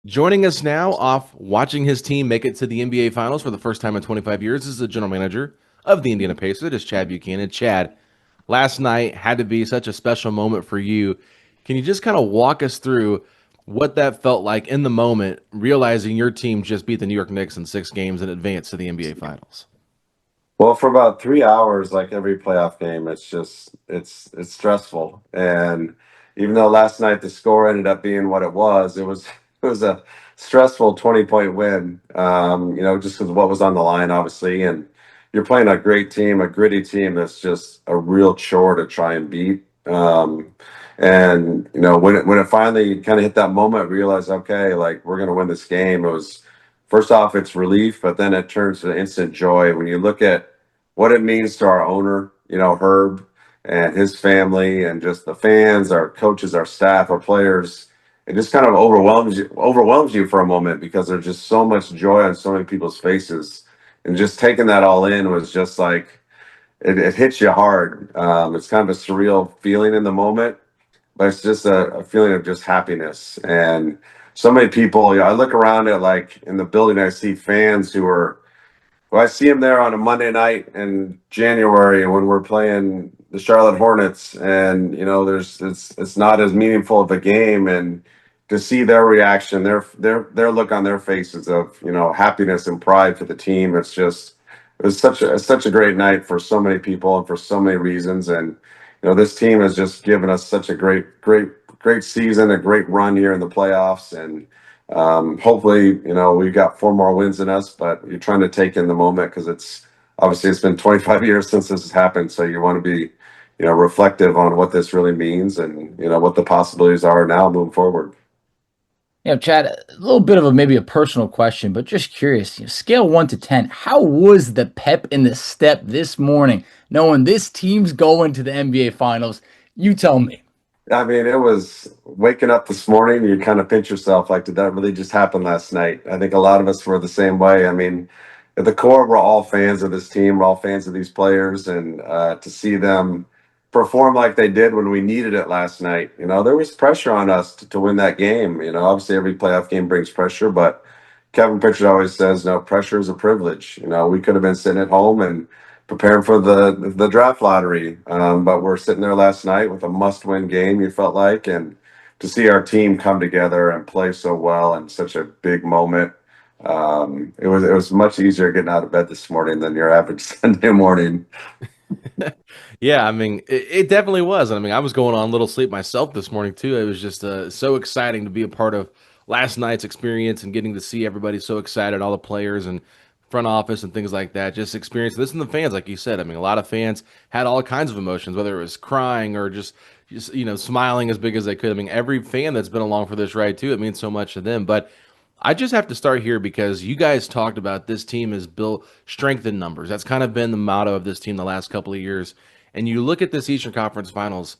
Joining us now off watching his team make it to the NBA Finals for the first time in 25 years is the general manager of the Indiana Pacers. It is Chad Buchanan. Chad, last night had to be such a special moment for you. Can you just kind of walk us through what that felt like in the moment, realizing your team just beat the New York Knicks in 6 games and advanced to the NBA Finals? Well, for about 3 hours, like every playoff game, it's stressful. And even though last night the score ended up being what it was it was a stressful 20-point win. Just because what was on the line, obviously, and you're playing a great team, a gritty team that's just a real chore to try and beat. And when it finally kind of hit that moment, realized okay, like we're gonna win this game. It was first off, it's relief, but then it turns to instant joy when you look at what it means to our owner, Herb and his family, and just the fans, our coaches, our staff, our players. It just kind of overwhelms you for a moment because there's just so much joy on so many people's faces, and just taking that all in was just like it hits you hard. It's kind of a surreal feeling in the moment, but it's just a feeling of just happiness. And so many people, I look around at like in the building, I see fans who are, well, I see them there on a Monday night in January when we're playing the Charlotte Hornets, and there's it's not as meaningful of a game, and to see their reaction, their look on their faces of happiness and pride for the team, it was such a great night for so many people and for so many reasons. And this team has just given us such a great season, a great run here in the playoffs. And hopefully, we've got 4 more wins in us, but you're trying to take in the moment because it's been 25 years since this has happened. So you want to be, reflective on what this really means and, what the possibilities are now moving forward. Chad, a little bit of maybe a personal question, but just curious. Scale 1 to 10, how was the pep in the step this morning, knowing this team's going to the NBA Finals? You tell me. I mean, it was waking up this morning, you kind of pinch yourself like, did that really just happen last night? I think a lot of us were the same way. I mean, at the core, we're all fans of this team, we're all fans of these players, and to see them perform like they did when we needed it last night, there was pressure on us to win that game. Obviously, every playoff game brings pressure, but Kevin Pritchard always says, no, pressure is a privilege. We could have been sitting at home and preparing for the draft lottery. But we're sitting there last night with a must-win game. You felt like, and to see our team come together and play so well in such a big moment, it was much easier getting out of bed this morning than your average Sunday morning. Yeah, I mean, it definitely was. I mean, I was going on little sleep myself this morning too. It was just so exciting to be a part of last night's experience and getting to see everybody so excited, all the players and front office and things like that. Just experience this and the fans, like you said. I mean, a lot of fans had all kinds of emotions, whether it was crying or just smiling as big as they could. I mean, every fan that's been along for this ride too, it means so much to them. But I just have to start here because you guys talked about this team is built strength in numbers. That's kind of been the motto of this team the last couple of years. And you look at this Eastern Conference Finals,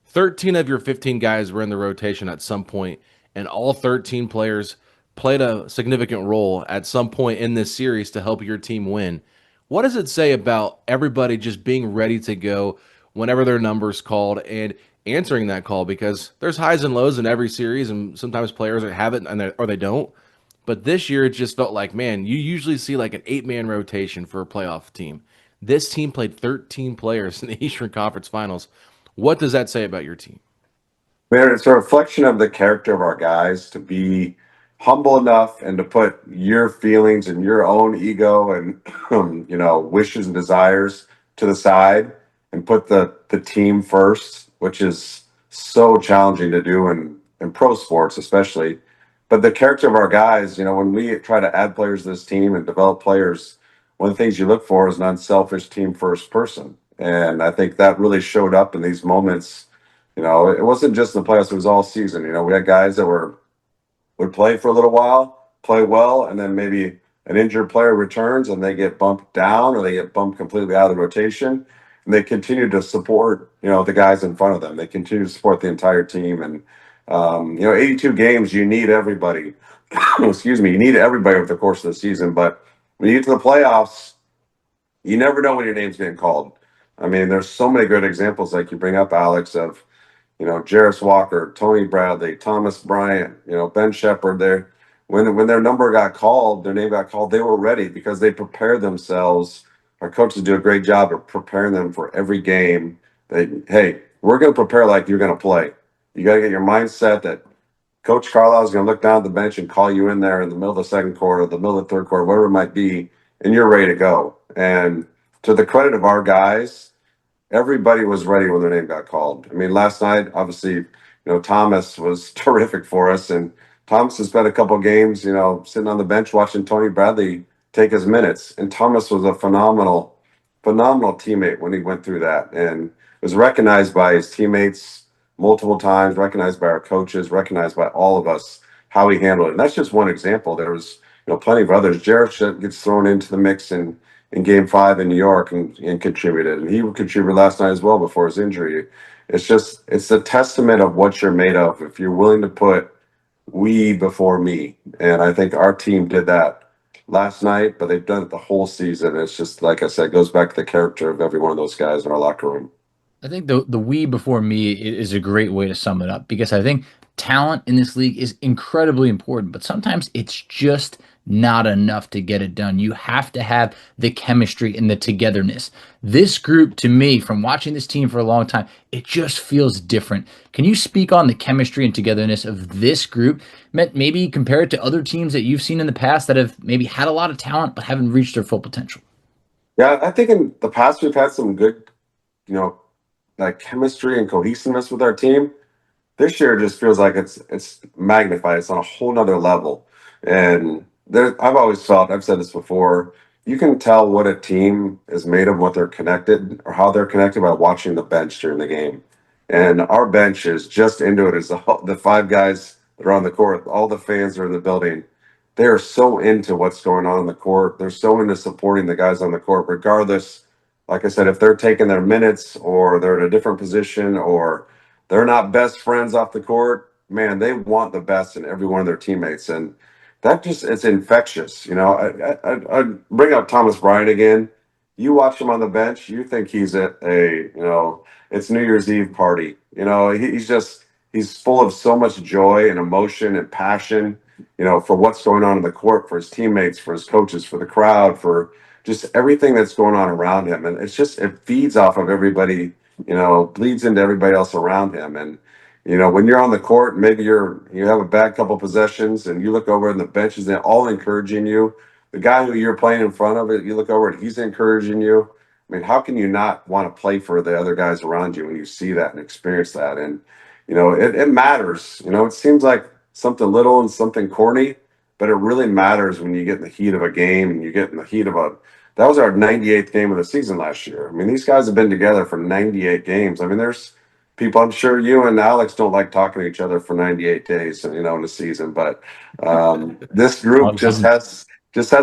13 of your 15 guys were in the rotation at some point, and all 13 players played a significant role at some point in this series to help your team win. What does it say about everybody just being ready to go whenever their number's called and answering that call? Because there's highs and lows in every series, and sometimes players have it or they don't. But this year, it just felt like, man, you usually see like an 8-man rotation for a playoff team. This team played 13 players in the Eastern Conference Finals. What does that say about your team? Man, it's a reflection of the character of our guys to be humble enough and to put your feelings and your own ego and wishes and desires to the side and put the team first, which is so challenging to do in pro sports, especially. But the character of our guys, when we try to add players to this team and develop players, one of the things you look for is an unselfish team first person. And I think that really showed up in these moments. It wasn't just in the playoffs, it was all season. We had guys that would play for a little while, play well, and then maybe an injured player returns and they get bumped down or they get bumped completely out of the rotation. And they continue to support, the guys in front of them. They continue to support the entire team. And 82 games, you need everybody. Excuse me, you need everybody over the course of the season. But when you get to the playoffs, you never know when your name's getting called. I mean, there's so many good examples, like you bring up, Alex, of Jarace Walker, Tony Bradley, Thomas Bryant, Ben Shepard. when their number got called, their name got called, they were ready because they prepared themselves. Our coaches do a great job of preparing them for every game. Hey, we're going to prepare like you're going to play. You got to get your mindset that Coach Carlisle is going to look down at the bench and call you in there in the middle of the second quarter, the middle of the third quarter, whatever it might be, and you're ready to go. And to the credit of our guys, everybody was ready when their name got called. I mean, last night, obviously, Thomas was terrific for us, and Thomas has spent a couple games, sitting on the bench watching Tony Bradley take his minutes, and Thomas was a phenomenal, phenomenal teammate when he went through that, and was recognized by his teammates multiple times, recognized by our coaches, recognized by all of us how he handled it. And that's just one example. There was, plenty of others. Jarace gets thrown into the mix in game 5 in New York and contributed. And he contributed last night as well before his injury. It's a testament of what you're made of if you're willing to put we before me. And I think our team did that last night, but they've done it the whole season. It's just, like I said, it goes back to the character of every one of those guys in our locker room. I think the we before me is a great way to sum it up because I think talent in this league is incredibly important, but sometimes it's just not enough to get it done. You have to have the chemistry and the togetherness. This group, to me, from watching this team for a long time, it just feels different. Can you speak on the chemistry and togetherness of this group? Maybe compare it to other teams that you've seen in the past that have maybe had a lot of talent but haven't reached their full potential. Yeah, I think in the past we've had some good, you know, like chemistry and cohesiveness with our team. This year just feels like it's magnified. It's on a whole nother level. And I've always felt, I've said this before, you can tell what a team is made of, what they're connected or how they're connected by watching the bench during the game. And our bench is just into it as the 5 guys that are on the court, all the fans that are in the building. They are so into what's going on in the court. They're so into supporting the guys on the court, regardless, like I said, if they're taking their minutes or they're in a different position or they're not best friends off the court, man, they want the best in every one of their teammates. And that just, it's infectious. I bring up Thomas Bryant again. You watch him on the bench, you think he's at it's New Year's Eve party. He's full of so much joy and emotion and passion, for what's going on in the court, for his teammates, for his coaches, for the crowd, for just everything that's going on around him. And it feeds off of everybody, bleeds into everybody else around him. And, when you're on the court, maybe you have a bad couple possessions and you look over and the bench is all encouraging you. The guy who you're playing in front of, you look over and he's encouraging you. I mean, how can you not want to play for the other guys around you when you see that and experience that? And, it matters. It seems like something little and something corny, but it really matters when you get in the heat of a game and you get in the heat of that was our 98th game of the season last year. I mean, these guys have been together for 98 games. I mean, there's people, I'm sure you and Alex don't like talking to each other for 98 days, in the season, but this group just has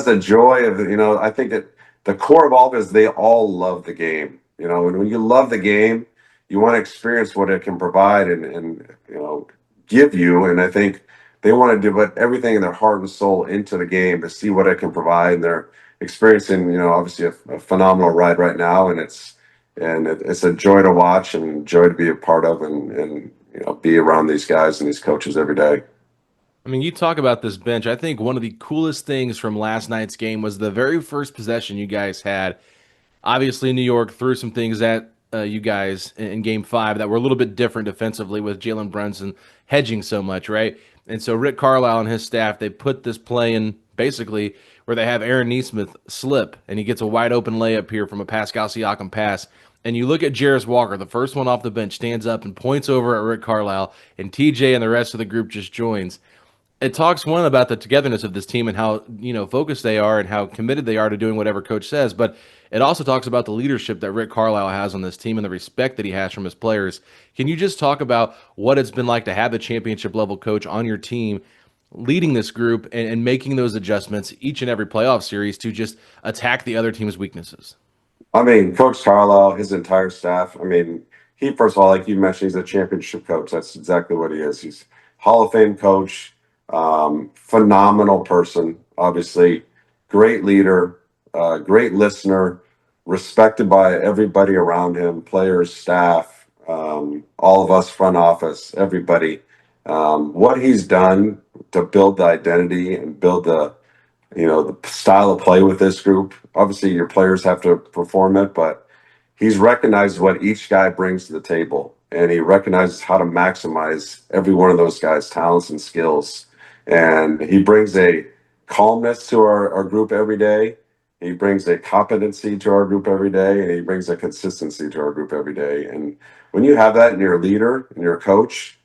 a joy of, I think that the core of all of it is they all love the game, and when you love the game, you want to experience what it can provide and give you. And I think they want to put everything in their heart and soul into the game to see what it can provide. And they're experiencing, obviously a phenomenal ride right now. And it's a joy to watch and joy to be a part of and be around these guys and these coaches every day. I mean, you talk about this bench. I think one of the coolest things from last night's game was the very first possession you guys had. Obviously, New York threw some things at you guys in game 5 that were a little bit different defensively with Jalen Brunson hedging so much, right? And so Rick Carlisle and his staff, they put this play in basically where they have Aaron Nesmith slip, and he gets a wide open layup here from a Pascal Siakam pass. And you look at Jarace Walker, the first one off the bench, stands up and points over at Rick Carlisle, and TJ and the rest of the group just joins. It talks one about the togetherness of this team and how focused they are and how committed they are to doing whatever coach says, but it also talks about the leadership that Rick Carlisle has on this team and the respect that he has from his players. Can you just talk about what it's been like to have a championship level coach on your team leading this group and making those adjustments each and every playoff series to just attack the other team's weaknesses? I mean, Coach Carlisle, his entire staff. I mean, he, first of all, like you mentioned, he's a championship coach. That's exactly what he is. He's Hall of Fame coach, phenomenal person, obviously, great leader, great listener, respected by everybody around him, players, staff, all of us, front office, everybody. What he's done to build the identity and build the style of play with this group. Obviously, your players have to perform it, but he's recognized what each guy brings to the table, and he recognizes how to maximize every one of those guys' talents and skills. And he brings a calmness to our group every day. He brings a competency to our group every day, and he brings a consistency to our group every day. And when you have that in your leader and your coach,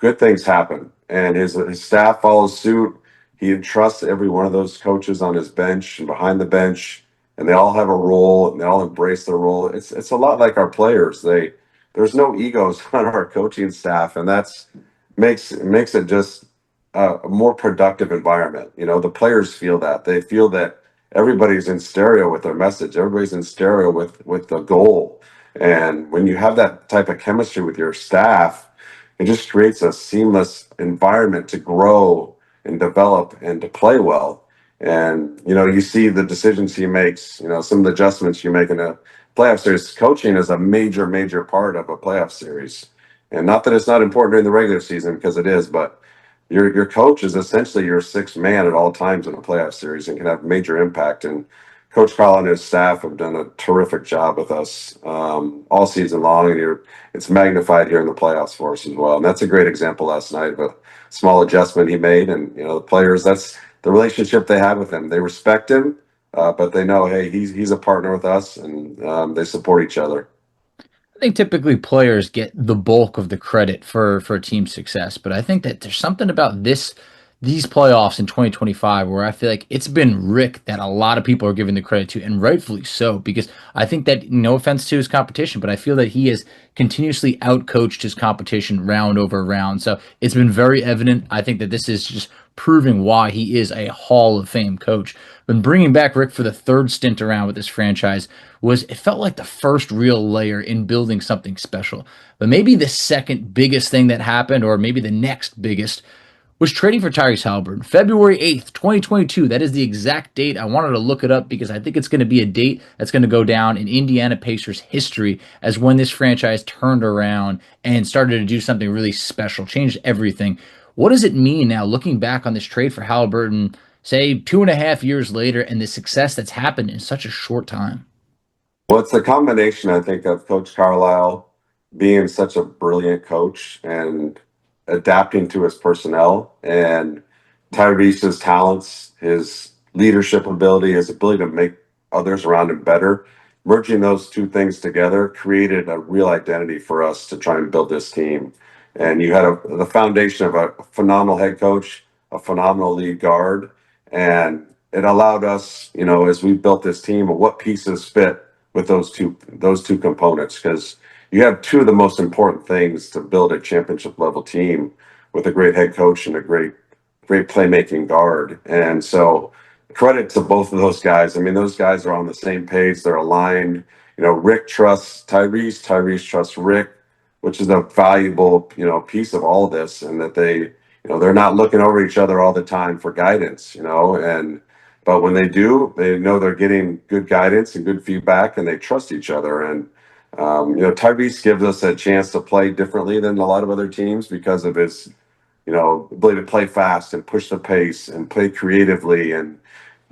good things happen. And his staff follows suit. He entrusts every one of those coaches on his bench and behind the bench, and they all have a role and they all embrace their role. It's a lot like our players. There's no egos on our coaching staff, and that's makes it just a more productive environment. The players feel that. They feel that everybody's in stereo with their message. Everybody's in stereo with the goal. And when you have that type of chemistry with your staff, it just creates a seamless environment to grow and develop and to play well. And you see the decisions he makes, some of the adjustments you make in a playoff series. Coaching is a major, major part of a playoff series. And not that it's not important during the regular season, because it is, but your coach is essentially your sixth man at all times in a playoff series and can have major impact. And Coach Carlisle and his staff have done a terrific job with us all season long, and it's magnified here in the playoffs for us as well. And that's a great example last night of a small adjustment he made. And the players, that's the relationship they have with him. They respect him, but they know, hey, he's a partner with us, and they support each other. I think typically players get the bulk of the credit for team success, but I think that there's something about these playoffs in 2025 where I feel like it's been Rick that a lot of people are giving the credit to, and rightfully so, because I think that, no offense to his competition, but I feel that he has continuously outcoached his competition round over round. So it's been very evident. I think that this is just proving why he is a Hall of Fame coach. When bringing back Rick for the third stint around with this franchise it felt like the first real layer in building something special. But maybe the second biggest thing that happened, or maybe the next biggest, was trading for Tyrese Haliburton. February 8th, 2022. That is the exact date. I wanted to look it up because I think it's going to be a date that's going to go down in Indiana Pacers history as when this franchise turned around and started to do something really special, changed everything. What does it mean now, looking back on this trade for Haliburton, say 2.5 years later, and the success that's happened in such a short time? Well, it's a combination, I think, of Coach Carlisle being such a brilliant coach and adapting to his personnel, and Tyrese's talents, his leadership ability, his ability to make others around him better. Merging those two things together created a real identity for us to try and build this team. And you had the foundation of a phenomenal head coach, a phenomenal lead guard, and it allowed us, as we built this team, what pieces fit with those two components, because you have two of the most important things to build a championship level team with a great head coach and a great playmaking guard. And so credit to both of those guys. I mean, those guys are on the same page. They're aligned. Rick trusts Tyrese. Tyrese trusts Rick, which is a valuable, piece of all of this, and that they're not looking over each other all the time for guidance, but when they do, they know they're getting good guidance and good feedback, and they trust each other. And Tyrese gives us a chance to play differently than a lot of other teams because of his, ability to play fast and push the pace and play creatively and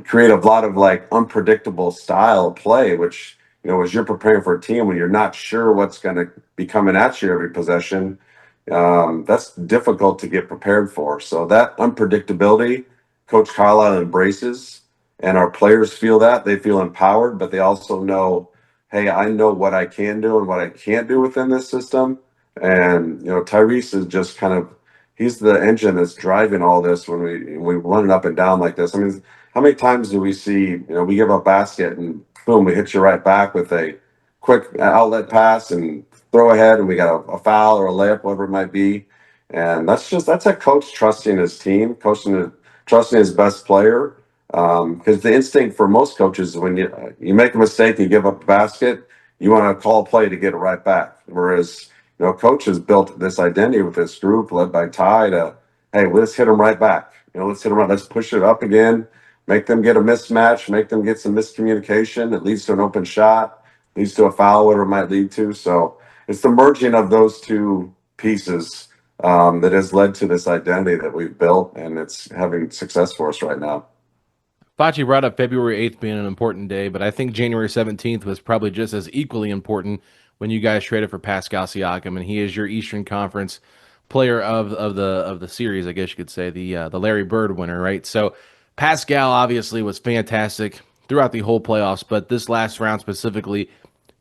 create a lot of like unpredictable style of play, which, as you're preparing for a team when you're not sure what's going to be coming at you every possession, that's difficult to get prepared for. So that unpredictability, Coach Carlisle embraces, and our players feel that. They feel empowered, but they also know, hey, I know what I can do and what I can't do within this system. And Tyrese is just he's the engine that's driving all this when we run it up and down like this. I mean, how many times do we see, we give a basket and boom, we hit you right back with a quick outlet pass and throw ahead, and we got a foul or a layup, whatever it might be. And that's a coach trusting his team, trusting his best player. Because the instinct for most coaches is when you make a mistake, you give up a basket, you want to call a play to get it right back. Whereas, coach has built this identity with this group led by Ty to, hey, let's hit them right back. Let's hit them right. Let's push it up again, make them get a mismatch, make them get some miscommunication that leads to an open shot, leads to a foul, whatever it might lead to. So it's the merging of those two pieces that has led to this identity that we've built, and it's having success for us right now. Facci brought up February 8th being an important day, but I think January 17th was probably just as equally important when you guys traded for Pascal Siakam, and he is your Eastern Conference player of the series, I guess you could say, the Larry Bird winner, right? So Pascal obviously was fantastic throughout the whole playoffs, but this last round specifically,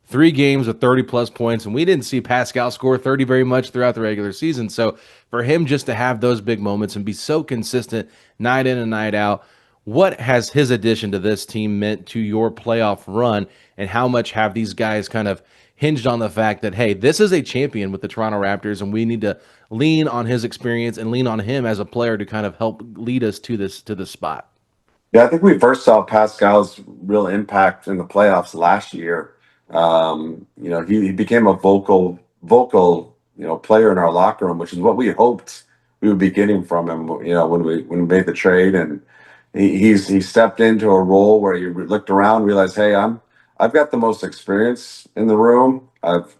3 games with 30 plus points, and we didn't see Pascal score 30 very much throughout the regular season. So for him just to have those big moments and be so consistent night in and night out, what has his addition to this team meant to your playoff run, and how much have these guys kind of hinged on the fact that, hey, this is a champion with the Toronto Raptors, and we need to lean on his experience and lean on him as a player to kind of help lead us to this spot? Yeah, I think we first saw Pascal's real impact in the playoffs last year. He became a vocal, player in our locker room, which is what we hoped we would be getting from him. When we made the trade, and he stepped into a role where you looked around, realized, hey, I've got the most experience in the room. I've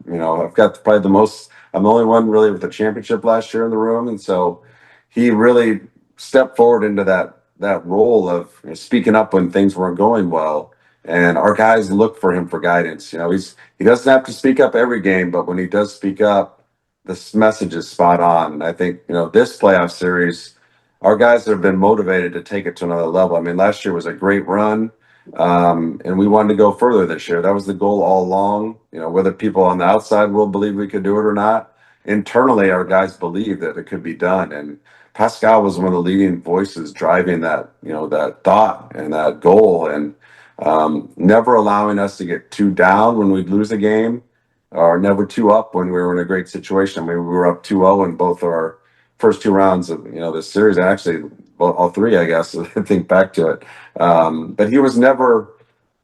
got probably the most. I'm the only one really with a championship last year in the room, and so he really stepped forward into that role of speaking up when things weren't going well. And our guys look for him for guidance. He doesn't have to speak up every game, but when he does speak up, this message is spot on. And I think, this playoff series, our guys have been motivated to take it to another level. I mean, last year was a great run. And we wanted to go further this year. That was the goal all along. Whether people on the outside world believe we could do it or not, internally, our guys believe that it could be done. And Pascal was one of the leading voices driving that thought and that goal, and never allowing us to get too down when we'd lose a game, or never too up when we were in a great situation. I mean, we were up 2-0 in both our first 2 rounds of this series. Actually, well, all three, I guess. I think back to it, but he was never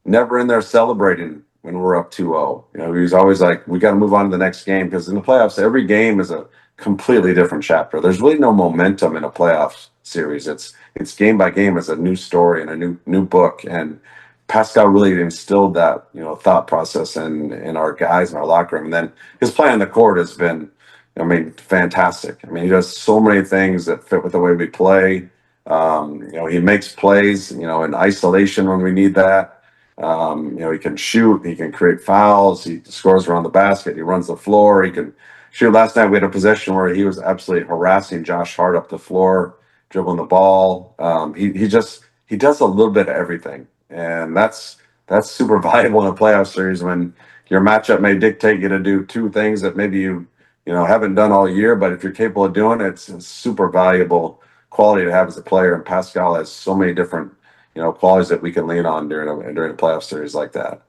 in there celebrating when we're up 2-0. He was always like, we got to move on to the next game, because in the playoffs, every game is a completely different chapter. There's really no momentum in a playoff series. It's game by game. It's a new story and a new book. And Pascal really instilled that thought process in our guys in our locker room. And then his play on the court has been, fantastic. I mean, he does so many things that fit with the way we play. He makes plays, in isolation when we need that. He can shoot, he can create fouls, he scores around the basket, he runs the floor, he can shoot. Last night we had a possession where he was absolutely harassing Josh Hart up the floor, dribbling the ball. He does a little bit of everything, and that's super valuable in a playoff series when your matchup may dictate you to do two things that maybe you haven't done all year, but if you're capable of doing it, it's super valuable quality to have as a player. And Pascal has so many different qualities that we can lean on during a playoff series like that.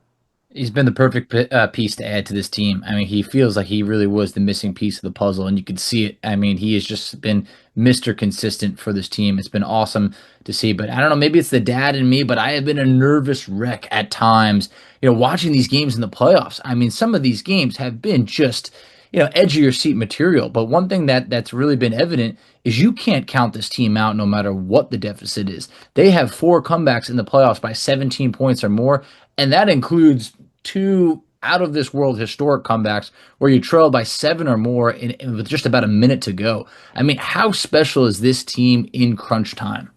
He's been the perfect piece to add to this team. I mean, he feels like he really was the missing piece of the puzzle, and you can see it. I mean, he has just been Mr. Consistent for this team. It's been awesome to see. But I don't know, maybe it's the dad in me, but I have been a nervous wreck at times, watching these games in the playoffs. I mean, some of these games have been just, edge of your seat material. But one thing that's really been evident is you can't count this team out no matter what the deficit is. They have 4 comebacks in the playoffs by 17 points or more, and that includes 2 out of this world historic comebacks where you trailed by 7 or more with just about a minute to go. I mean, how special is this team in crunch time?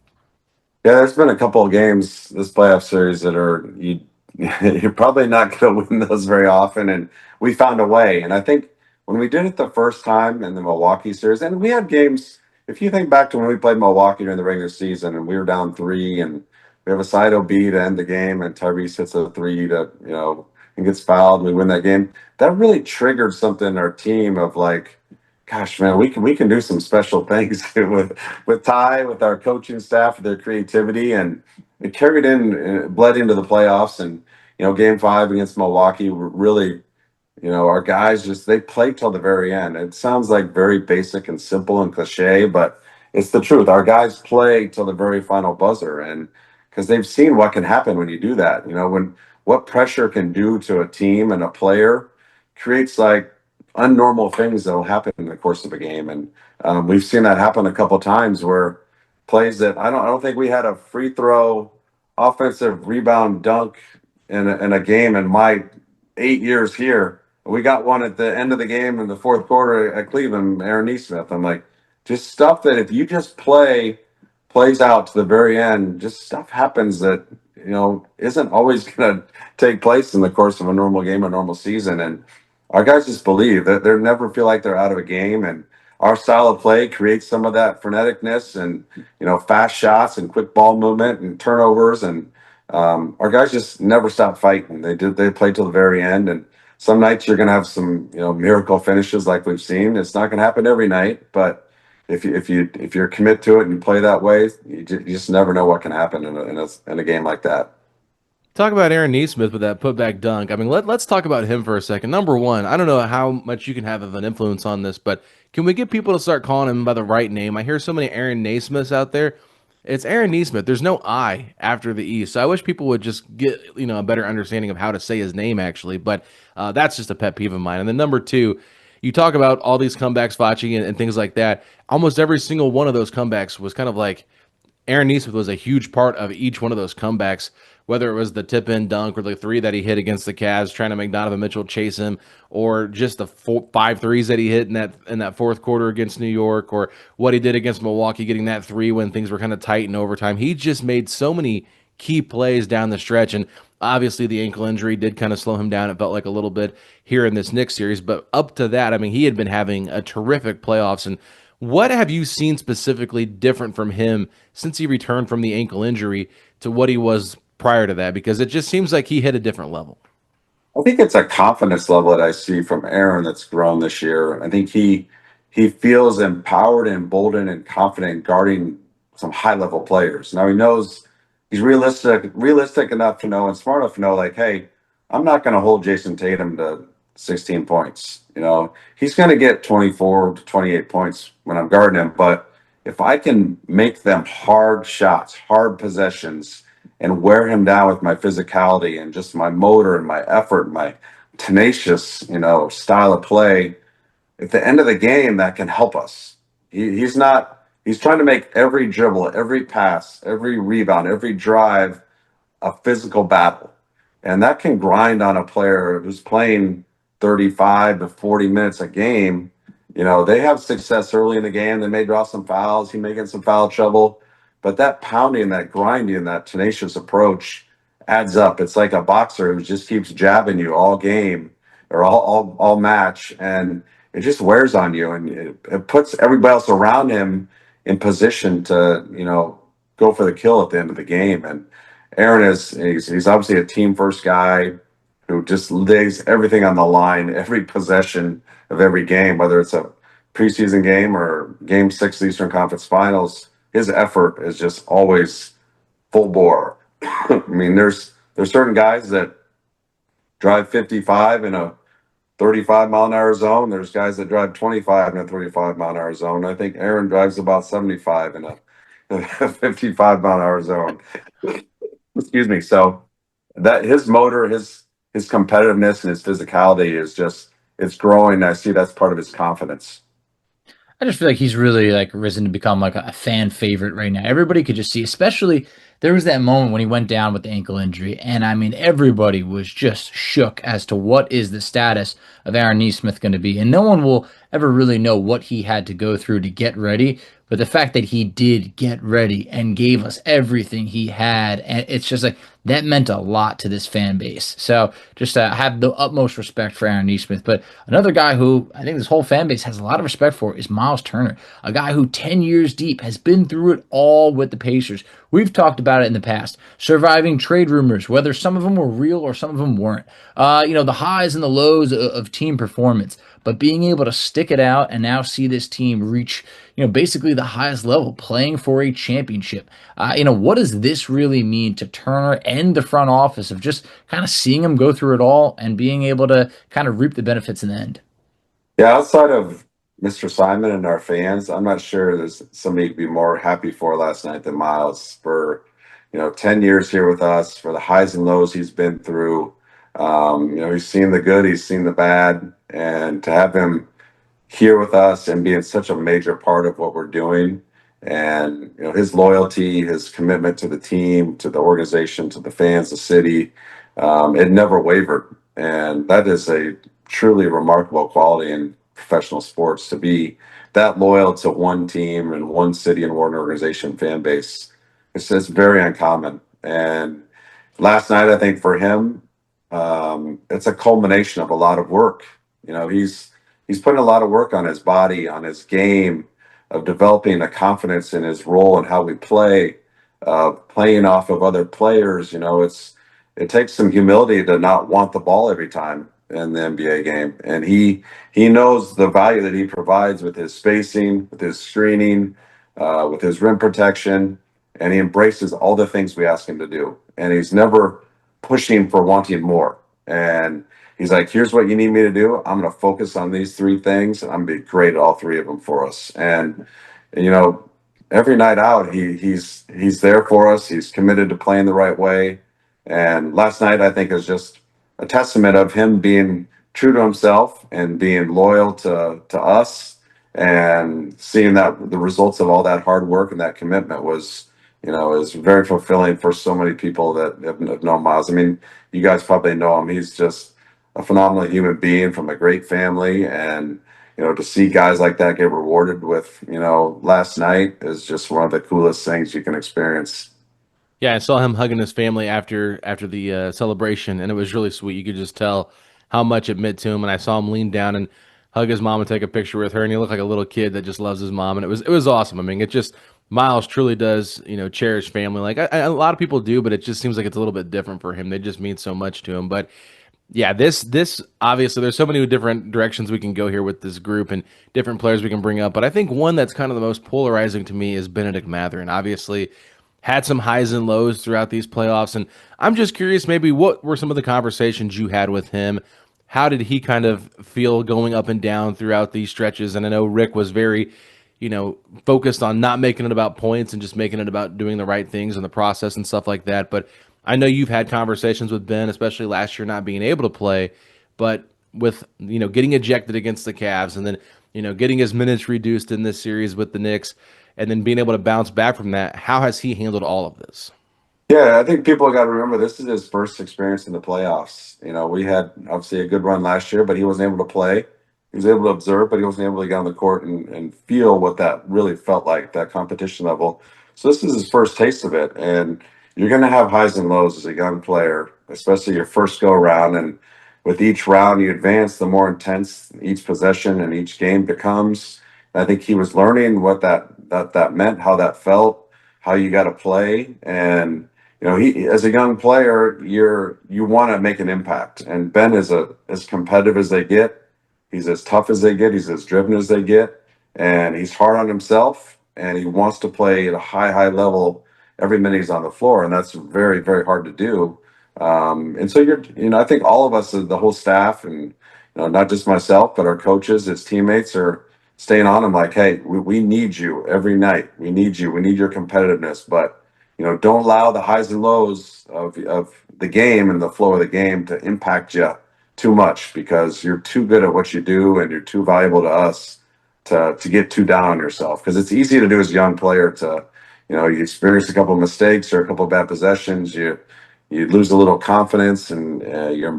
Yeah, there's been a couple of games this playoff series that you're probably not going to win those very often, and we found a way. And I think when we did it the first time in the Milwaukee series, and we had games. If you think back to when we played Milwaukee during the regular season, and we were down 3, and we have a side OB to end the game, and Tyrese hits a 3 to and gets fouled, and we win that game. That really triggered something in our team of like, gosh, man, we can do some special things with Ty, with our coaching staff, with their creativity, and it carried bled into the playoffs. And Game 5 against Milwaukee, really, our guys they play till the very end. It sounds like very basic and simple and cliche, but it's the truth. Our guys play till the very final buzzer, and because they've seen what can happen when you do that. When what pressure can do to a team and a player creates like unnormal things that will happen in the course of a game. And we've seen that happen a couple times where plays that I don't think we had a free throw, offensive rebound dunk in a game in my 8 years here We got one at the end of the game in the fourth quarter at Cleveland, Aaron Nesmith. I'm like, just stuff that if you just plays out to the very end, just stuff happens that, isn't always going to take place in the course of a normal game, a normal season. And our guys just believe that they never feel like they're out of a game. And our style of play creates some of that freneticness and, fast shots and quick ball movement and turnovers. And our guys just never stop fighting. They played till the very end. And some nights you're going to have some, miracle finishes like we've seen. It's not going to happen every night, but if you're commit to it and you play that way, you just never know what can happen in a game like that. Talk about Aaron Nesmith with that putback dunk. I mean, let's talk about him for a second. Number one, I don't know how much you can have of an influence on this, but can we get people to start calling him by the right name? I hear so many Aaron Naismiths out there. It's Aaron Nesmith. There's no I after the E. So I wish people would just get, a better understanding of how to say his name, actually. But that's just a pet peeve of mine. And then number two, you talk about all these comebacks, Facci, and things like that. Almost every single one of those comebacks was kind of like Aaron Nesmith was a huge part of each one of those comebacks, whether it was the tip in dunk or the three that he hit against the Cavs, trying to make Donovan Mitchell chase him, or just the 5 threes that he hit in that fourth quarter against New York, or what he did against Milwaukee, getting that three when things were kind of tight in overtime. He just made so many key plays down the stretch, and obviously the ankle injury did kind of slow him down. It felt like a little bit here in this Knicks series, but up to that, I mean, he had been having a terrific playoffs. And what have you seen specifically different from him since he returned from the ankle injury to what he was prior to that? Because it just seems like he hit a different level. I think it's a confidence level that I see from Aaron that's grown this year. I think he feels empowered and emboldened and confident guarding some high level players. Now he knows he's realistic enough to know and smart enough to know, like, hey, I'm not going to hold Jason Tatum to 16 points. He's going to get 24 to 28 points when I'm guarding him. But if I can make them hard shots, hard possessions, and wear him down with my physicality and just my motor and my effort, my tenacious, style of play, at the end of the game, that can help us. He's not, he's trying to make every dribble, every pass, every rebound, every drive a physical battle. And that can grind on a player who's playing 35 to 40 minutes a game. They have success early in the game. They may draw some fouls. He may get some foul trouble. But that pounding, that grinding, that tenacious approach adds up. It's like a boxer who just keeps jabbing you all game or all match. And it just wears on you. And it puts everybody else around him in position to, go for the kill at the end of the game. And Aaron he's obviously a team first guy who just lays everything on the line, every possession of every game, whether it's a preseason game or game 6 of the Eastern Conference Finals. His effort is just always full bore. I mean, there's certain guys that drive 55 in a 35 mile an hour zone. There's guys that drive 25 in a 35 mile an hour zone. I think Aaron drives about 75 in a 55 mile an hour zone. Excuse me. So that his motor, his competitiveness and his physicality is just, it's growing. I see that's part of his confidence. I just feel like he's really like risen to become like a fan favorite right now. Everybody could just see, especially there was that moment when he went down with the ankle injury, and I mean everybody was just shook as to what is the status of Aaron Nesmith going to be, and no one will ever really know what he had to go through to get ready. But the fact that he did get ready and gave us everything he had, and it's just like that meant a lot to this fan base. So just have the utmost respect for Aaron Nesmith. But another guy who I think this whole fan base has a lot of respect for is Myles Turner, a guy who 10 years deep has been through it all with the Pacers. We've talked about it in the past, surviving trade rumors, whether some of them were real or some of them weren't. The highs and the lows of team performance, but being able to stick it out and now see this team reach, basically the highest level, playing for a championship. What does this really mean to Turner and the front office of just kind of seeing him go through it all and being able to kind of reap the benefits in the end? Yeah, outside of Mr. Simon and our fans, I'm not sure there's somebody to be more happy for last night than Myles for, 10 years here with us, for the highs and lows he's been through. He's seen the good, he's seen the bad, and to have him here with us and being such a major part of what we're doing, and his loyalty, his commitment to the team, to the organization, to the fans, the city, it never wavered, and that is a truly remarkable quality in professional sports to be that loyal to one team and one city and one organization fan base. It's just very uncommon. And last night, I think for him, it's a culmination of a lot of work. He's putting a lot of work on his body, on his game, of developing a confidence in his role and how we play, playing off of other players. It takes some humility to not want the ball every time in the NBA game, and he knows the value that he provides with his spacing, with his screening, with his rim protection, and he embraces all the things we ask him to do. And he's never pushing for wanting more. And he's like, "Here's what you need me to do. I'm going to focus on these three things, and I'm going to be great at all three of them for us." And every night out, he's there for us. He's committed to playing the right way. And last night, I think, is just a testament of him being true to himself and being loyal to us, and seeing that the results of all that hard work and that commitment is very fulfilling for so many people that have known Myles. I mean, you guys probably know him. He's just a phenomenal human being from a great family, and to see guys like that get rewarded with last night is just one of the coolest things you can experience. Yeah, I saw him hugging his family after the celebration, and it was really sweet. You could just tell how much it meant to him. And I saw him lean down and hug his mom and take a picture with her, and he looked like a little kid that just loves his mom. And it was awesome. I mean, it just Miles truly does cherish family. Like a lot of people do, but it just seems like it's a little bit different for him. They just mean so much to him. But yeah, this obviously there's so many different directions we can go here with this group and different players we can bring up. But I think one that's kind of the most polarizing to me is Bennedict Mathurin. Obviously, had some highs and lows throughout these playoffs, and I'm just curious, maybe what were some of the conversations you had with him? How did he kind of feel going up and down throughout these stretches? And I know Rick was very, focused on not making it about points and just making it about doing the right things in the process and stuff like that. But I know you've had conversations with Ben, especially last year not being able to play, but with getting ejected against the Cavs and then getting his minutes reduced in this series with the Knicks and then being able to bounce back from that. How has he handled all of this? Yeah, I think people got to remember this is his first experience in the playoffs. We had obviously a good run last year, but he wasn't able to play. He was able to observe, but he wasn't able to get on the court and feel what that really felt like, that competition level. So this is his first taste of it. And you're going to have highs and lows as a young player, especially your first go around. And with each round you advance, the more intense each possession and each game becomes. And I think he was learning what that meant, how that felt, how you got to play. And he as a young player, you want to make an impact. And Ben is as competitive as they get. He's as tough as they get. He's as driven as they get, and he's hard on himself. And he wants to play at a high level every minute he's on the floor, and that's very, very hard to do. And so I think all of us, the whole staff, and not just myself, but our coaches, his teammates, are staying on him like, "Hey, we need you every night. We need you. We need your competitiveness, but." Don't allow the highs and lows of the game and the flow of the game to impact you too much, because you're too good at what you do and you're too valuable to us to get too down on yourself. Because it's easy to do as a young player to, you experience a couple of mistakes or a couple of bad possessions, you lose a little confidence, and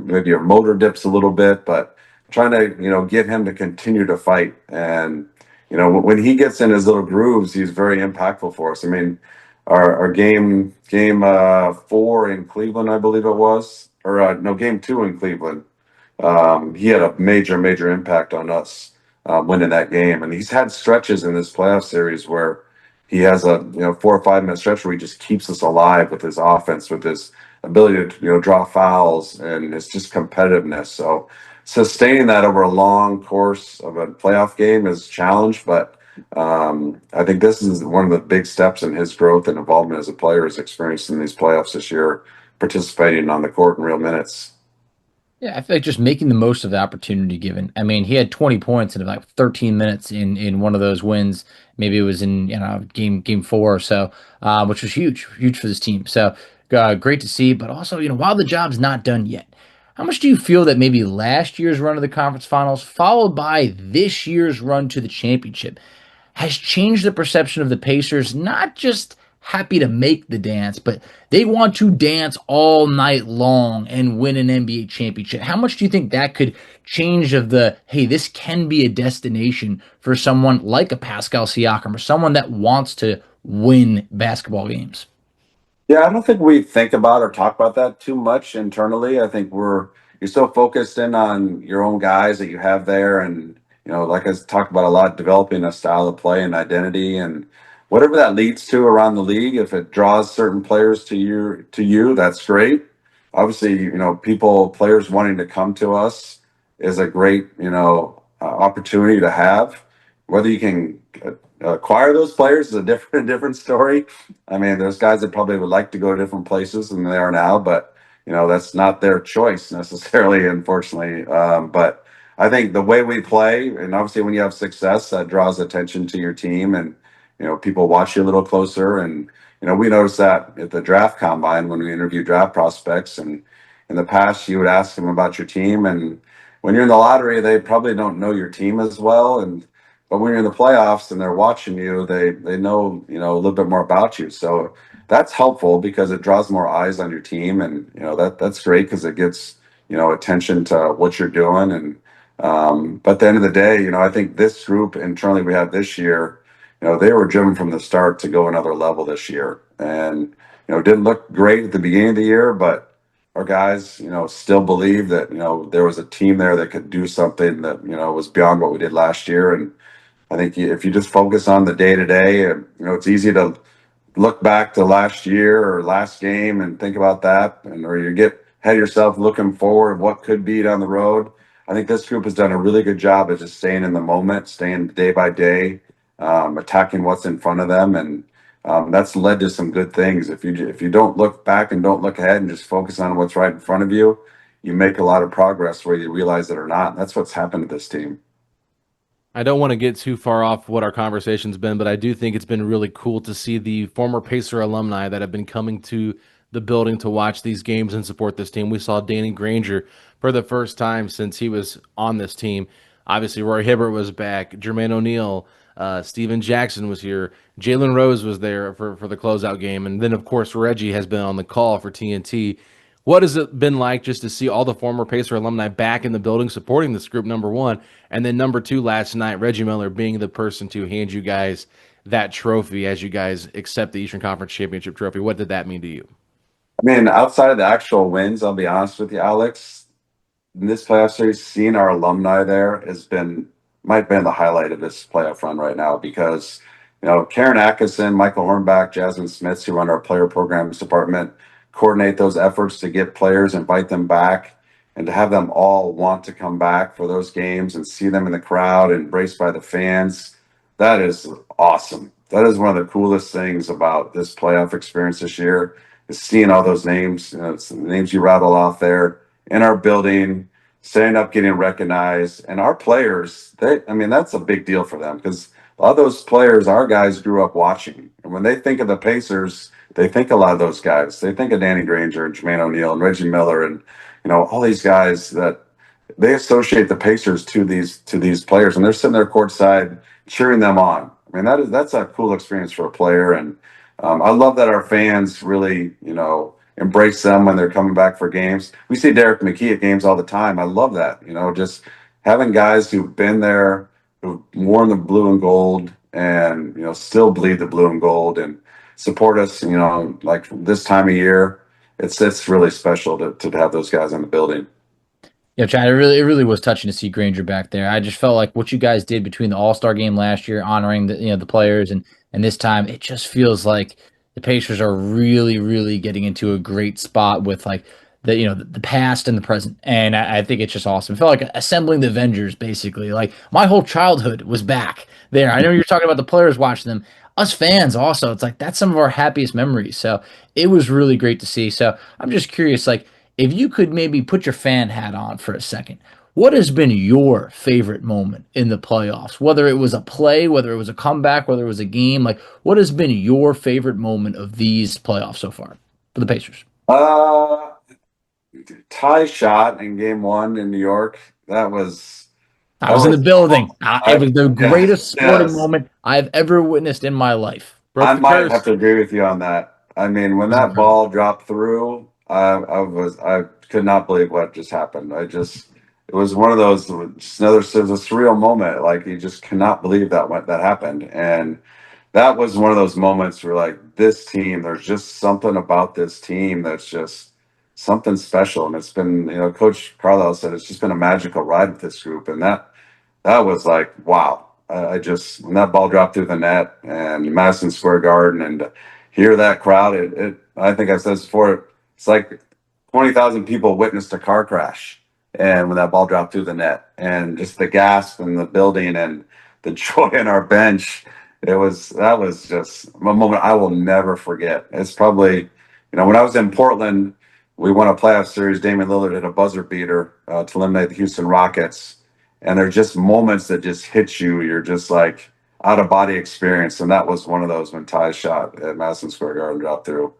maybe your motor dips a little bit. But trying to get him to continue to fight, and when he gets in his little grooves, he's very impactful for us. I mean, our game 4 in Cleveland, I believe it was, or no, game 2 in Cleveland. He had a major impact on us winning that game, and he's had stretches in this playoff series where he has a 4 or 5 minute stretch where he just keeps us alive with his offense, with his ability to draw fouls, and it's just competitiveness. So sustaining that over a long course of a playoff game is a challenge, but I think this is one of the big steps in his growth and involvement as a player, is experiencing these playoffs this year, participating on the court in real minutes. Yeah, I feel like just making the most of the opportunity given. I mean, he had 20 points in like 13 minutes in one of those wins. Maybe it was in game 4 or so, which was huge for this team. So great to see. But also, while the job's not done yet, how much do you feel that maybe last year's run to the conference finals, followed by this year's run to the championship, has changed the perception of the Pacers, not just happy to make the dance, but they want to dance all night long and win an NBA championship. How much do you think that could change of the, hey, this can be a destination for someone like a Pascal Siakam or someone that wants to win basketball games? Yeah, I don't think we think about or talk about that too much internally. I think you're so focused in on your own guys that you have there, and like I talked about a lot, developing a style of play and identity, and whatever that leads to around the league. If it draws certain players to you, that's great. Obviously, players wanting to come to us is a great opportunity to have. Whether you can acquire those players is a different story. I mean, there's guys that probably would like to go to different places than they are now, but that's not their choice necessarily, unfortunately. But I think the way we play, and obviously when you have success, that draws attention to your team, and people watch you a little closer. And we noticed that at the draft combine when we interview draft prospects, and in the past you would ask them about your team, and when you're in the lottery, they probably don't know your team as well, and but when you're in the playoffs and they're watching you, they know a little bit more about you. So that's helpful because it draws more eyes on your team, and that's great because it gets attention to what you're doing. And but at the end of the day, I think this group internally we have this year, they were driven from the start to go another level this year, and it didn't look great at the beginning of the year, but our guys, still believe that there was a team there that could do something that was beyond what we did last year. And I think if you just focus on the day to day, and it's easy to look back to last year or last game and think about that, or you get ahead of yourself looking forward what could be down the road. I think this group has done a really good job of just staying in the moment, staying day by day, attacking what's in front of them, and that's led to some good things. If you don't look back and don't look ahead and just focus on what's right in front of you, you make a lot of progress whether you realize it or not. And that's what's happened to this team. I don't want to get too far off what our conversation's been, but I do think it's been really cool to see the former Pacer alumni that have been coming to the building to watch these games and support this team. We saw Danny Granger for the first time since he was on this team. Obviously, Roy Hibbert was back, Jermaine O'Neal, Steven Jackson was here, Jalen Rose was there for the closeout game, and then, of course, Reggie has been on the call for TNT. What has it been like just to see all the former Pacer alumni back in the building supporting this group, number one? And then number two, last night, Reggie Miller being the person to hand you guys that trophy as you guys accept the Eastern Conference Championship trophy. What did that mean to you? I mean, outside of the actual wins, I'll be honest with you, Alex, in this playoff series, seeing our alumni there might have been the highlight of this playoff run right now because, Karen Atkinson, Michael Hornback, Jasmine Smith, who run our player programs department, coordinate those efforts to get players, invite them back, and to have them all want to come back for those games and see them in the crowd, embraced by the fans. That is awesome. That is one of the coolest things about this playoff experience this year is seeing all those names, it's the names you rattle off there in our building, standing up, getting recognized. And our players, that's a big deal for them because a lot of those players, our guys grew up watching. And when they think of the Pacers, they think a lot of those guys. They think of Danny Granger and Jermaine O'Neal and Reggie Miller and, all these guys that they associate the Pacers to these players. And they're sitting there courtside cheering them on. I mean, that's a cool experience for a player. And I love that our fans really, embrace them when they're coming back for games. We see Derek McKee at games all the time. I love that, just having guys who've been there, who've worn the blue and gold and, still bleed the blue and gold and support us, like this time of year. It's really special to have those guys in the building. Yeah, Chad, it really was touching to see Granger back there. I just felt like what you guys did between the All-Star game last year, honoring the players, and this time, it just feels like the Pacers are really, really getting into a great spot with like the past and the present, and I think it's just awesome. It felt like assembling the Avengers, basically. Like my whole childhood was back there. I know you're talking about the players watching them. Us fans also, it's like that's some of our happiest memories. So it was really great to see. So I'm just curious, like if you could maybe put your fan hat on for a second, what has been your favorite moment in the playoffs? Whether it was a play, whether it was a comeback, whether it was a game, like what has been your favorite moment of these playoffs so far for the Pacers? Uh, Ty shot in game one in New York. That was, I that was in the was, building. It was the yeah, greatest sporting yes. moment I've ever witnessed in my life. Broke I the might have curse. to agree with you on that. I mean, It when was that incredible. ball dropped through, I could not believe what just happened. It was one of those, just another, it was a surreal moment. Like you just cannot believe that happened. And that was one of those moments where like this team, there's just something about this team that's just something special. And it's been, Coach Carlisle said it's just been a magical ride with this group. And that was like, wow. I just, when that ball dropped through the net and Madison Square Garden and to hear that crowd, I think I've said this before, it's like 20,000 people witnessed a car crash. And when that ball dropped through the net and just the gasp in the building and the joy in our bench, that was just a moment I will never forget. It's probably, when I was in Portland, we won a playoff series. Damian Lillard hit a buzzer beater to eliminate the Houston Rockets, and they're just moments that just hit you. You're just like out of body experience, and that was one of those when Ty's shot at Madison Square Garden dropped through.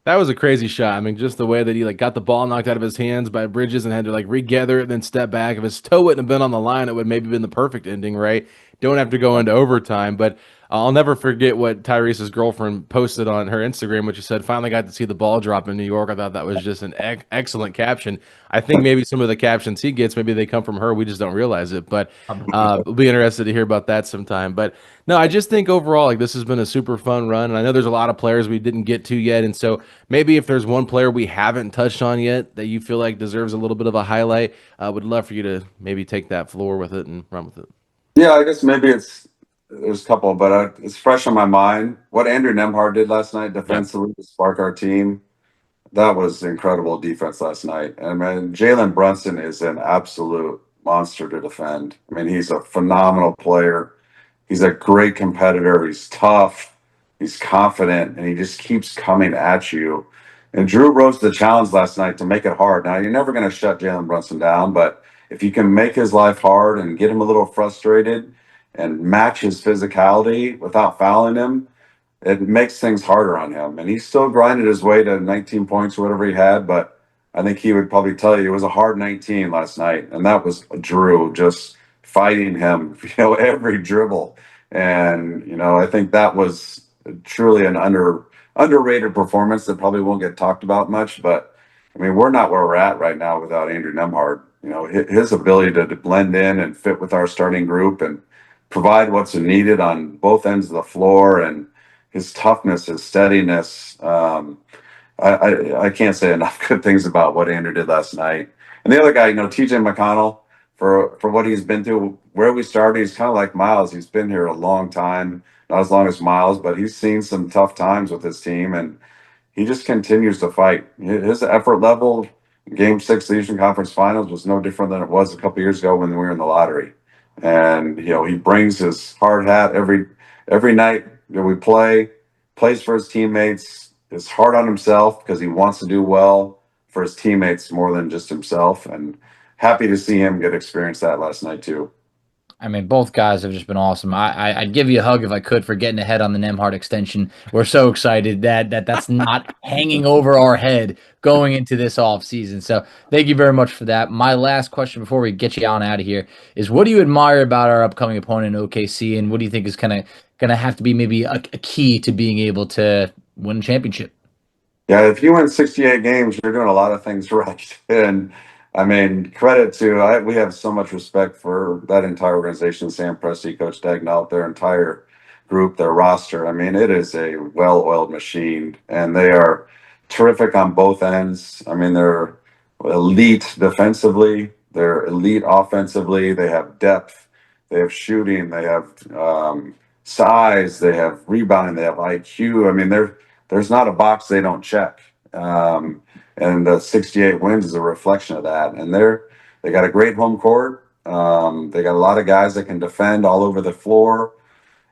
That was a crazy shot. I mean, just the way that he like got the ball knocked out of his hands by Bridges and had to like regather it and then step back. If his toe wouldn't have been on the line, it would maybe been the perfect ending, right? Don't have to go into overtime. But I'll never forget what Tyrese's girlfriend posted on her Instagram, which she said, finally got to see the ball drop in New York. I thought that was just an excellent caption. I think maybe some of the captions he gets, maybe they come from her. We just don't realize it. But we'll be interested to hear about that sometime. But no, I just think overall, like this has been a super fun run. And I know there's a lot of players we didn't get to yet. And so maybe if there's one player we haven't touched on yet that you feel like deserves a little bit of a highlight, I would love for you to maybe take that floor with it and run with it. Yeah, I guess maybe there's a couple, but it's fresh on my mind. What Andrew Nembhard did last night Yeah. defensively to spark our team, that was incredible defense last night. And man, Jalen Brunson is an absolute monster to defend. I mean, he's a phenomenal player. He's a great competitor. He's tough. He's confident, and he just keeps coming at you. And Drew rose to the challenge last night to make it hard. Now, you're never going to shut Jalen Brunson down, but if you can make his life hard and get him a little frustrated and match his physicality without fouling him, it makes things harder on him. And he still grinded his way to 19 points or whatever he had, but I think he would probably tell you it was a hard 19 last night. And that was Drew just fighting him, every dribble. And, I think that was truly an underrated performance that probably won't get talked about much. But I mean, we're not where we're at right now without Andrew Nembhard. His ability to blend in and fit with our starting group and provide what's needed on both ends of the floor, and his toughness, his steadiness. I can't say enough good things about what Andrew did last night. And the other guy, TJ McConnell, for what he's been through, where we started, he's kind of like Myles. He's been here a long time, not as long as Myles, but he's seen some tough times with his team, and he just continues to fight. His effort level, Game 6 of the Eastern Conference Finals, was no different than it was a couple years ago when we were in the lottery. And he brings his hard hat every night that we play, plays for his teammates, is hard on himself because he wants to do well for his teammates more than just himself. And happy to see him get experience that last night too. I mean, both guys have just been awesome. I'd give you a hug if I could for getting ahead on the Nembhard extension. We're so excited that's not hanging over our head going into this off season. So thank you very much for that. My last question before we get you on out of here is, what do you admire about our upcoming opponent in OKC, and what do you think is gonna have to be maybe a key to being able to win a championship? Yeah, if you win 68 games, you're doing a lot of things right. And I mean, credit to, we have so much respect for that entire organization, Sam Presti, Coach Dagnall, their entire group, their roster. I mean, it is a well-oiled machine, and they are terrific on both ends. I mean, they're elite defensively, they're elite offensively, they have depth, they have shooting, they have size, they have rebounding, they have IQ. I mean, there's not a box they don't check. And the 68 wins is a reflection of that. And they got a great home court. They got a lot of guys that can defend all over the floor.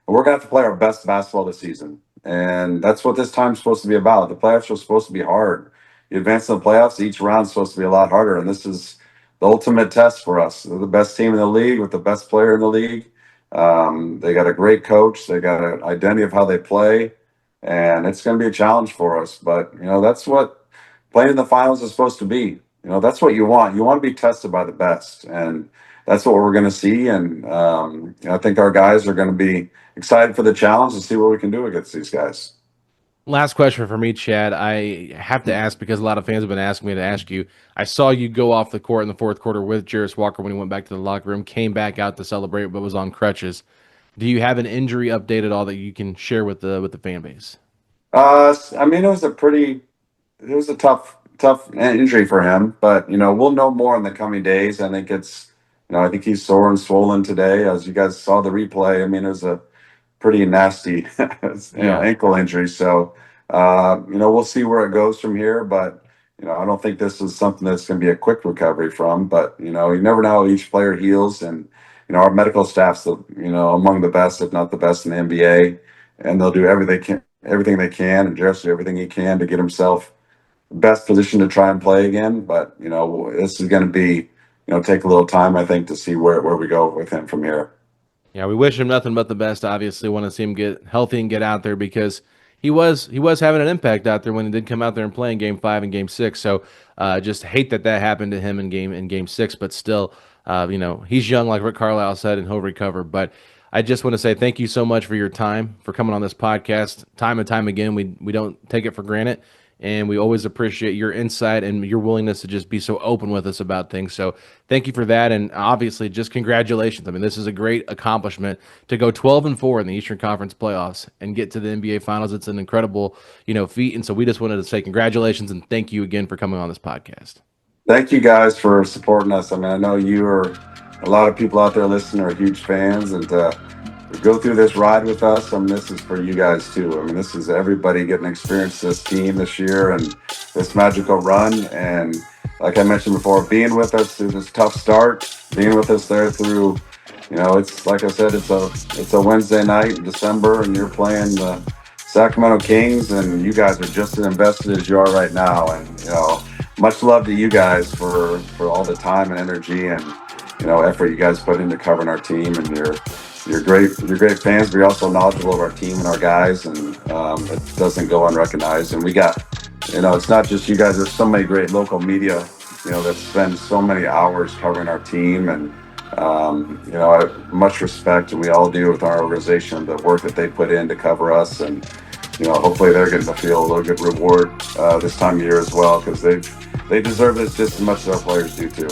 And we're going to have to play our best basketball this season. And that's what this time's supposed to be about. The playoffs are supposed to be hard. You advance in the playoffs, each round's supposed to be a lot harder. And this is the ultimate test for us. They're the best team in the league with the best player in the league. They got a great coach. They got an identity of how they play. And it's going to be a challenge for us. But, that's what playing in the finals is supposed to be. That's what you want. You want to be tested by the best. And that's what we're going to see. And I think our guys are going to be excited for the challenge and see what we can do against these guys. Last question for me, Chad. I have to ask because a lot of fans have been asking me to ask you. I saw you go off the court in the fourth quarter with Jarace Walker when he went back to the locker room, came back out to celebrate, but was on crutches. Do you have an injury update at all that you can share with the fan base? I mean, it was a tough injury for him, but we'll know more in the coming days. I think I think he's sore and swollen today, as you guys saw the replay. I mean, it was a pretty nasty, Yeah. ankle injury. So, we'll see where it goes from here. But I don't think this is something that's going to be a quick recovery from. But you never know how each player heals, and our medical staff's among the best, if not the best, in the NBA, and they'll do everything they can, and Jarace do everything he can to get himself best position to try and play again. But this is going to be take a little time, I think, to see where we go with him from here. Yeah, we wish him nothing but the best. Obviously, want to see him get healthy and get out there because he was having an impact out there when he did come out there and play in Game 5 and Game 6. So just hate that happened to him in Game 6, but still, he's young, like Rick Carlisle said, and he'll recover. But I just want to say thank you so much for your time, for coming on this podcast time and time again. We don't take it for granted. And we always appreciate your insight and your willingness to just be so open with us about things. So thank you for that. And obviously, just congratulations. I mean, this is a great accomplishment to go 12-4 in the Eastern Conference playoffs and get to the NBA Finals. It's an incredible, feat. And so we just wanted to say congratulations and thank you again for coming on this podcast. Thank you guys for supporting us. I mean, I know a lot of people out there listening are huge fans, and go through this ride with us. I mean, this is for you guys too. I mean, this is everybody getting to experience this team this year and this magical run. And like I mentioned before, being with us through this tough start, being with us there through, it's like I said, it's a Wednesday night in December, and you're playing the Sacramento Kings, and you guys are just as invested as you are right now. And much love to you guys for all the time and energy and effort you guys put into covering our team. And you're great fans, but you're also knowledgeable of our team and our guys, and it doesn't go unrecognized. And we got, it's not just you guys. There's so many great local media, that spend so many hours covering our team, and I have much respect, and we all do with our organization, the work that they put in to cover us, and hopefully they're getting to feel a little good reward this time of year as well, because they deserve this just as much as our players do too.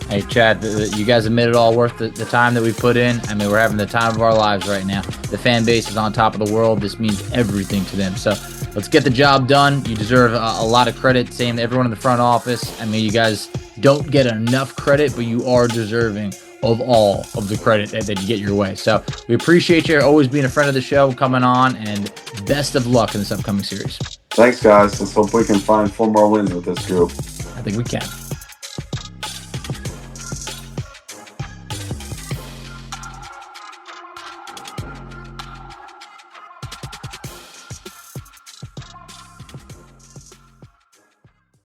Hey, Chad, you guys have made it all worth the time that we put in. I mean, we're having the time of our lives right now. The fan base is on top of the world. This means everything to them. So let's get the job done. You deserve a lot of credit. Same to everyone in the front office. I mean, you guys don't get enough credit, but you are deserving of all of the credit that you get your way. So we appreciate you always being a friend of the show, coming on, and best of luck in this upcoming series. Thanks, guys. Let's hope we can find 4 more wins with this group. I think we can.